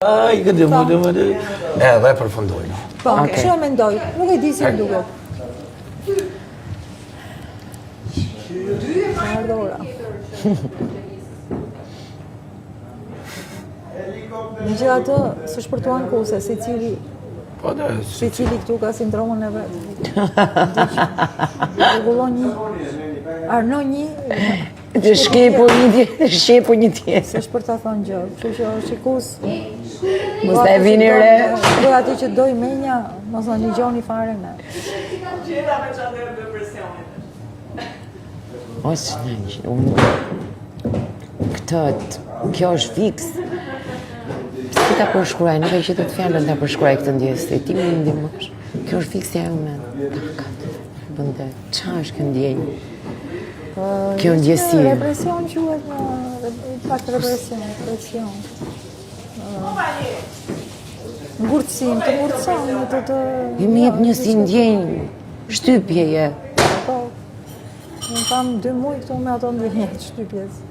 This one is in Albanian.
I këtë më edhe përfundojnë. Po, kështu e mendoj, nuk e di si më duket. Ardora. Në gjitha të së shpërtuan kuse, si cili këtu ka sindromën e vetë. Regullon një, arno një, Të shkepo një tjetër. se shpër ta thonë gjë, kështu që është i kus. Mos ta e vini re. Do ati që doj menja, mos në një gjoni fare ne. Ose kjo është fiks. Si ta përshkruaj, nuk e që të fjallën ta përshkruaj këtë ndjesë, ti më ndihmosh. Kjo është fiks ja e me. Bënde, qa është kjo ndjenjë? Kjo ndjesi. Represion quhet pak represion. Ngurtësim, të ngurtëson, të... Mi jep një si ndjenjë, shtypjeje. Po, unë kam 2 muaj këtu me ato ndjenjë shtypjes.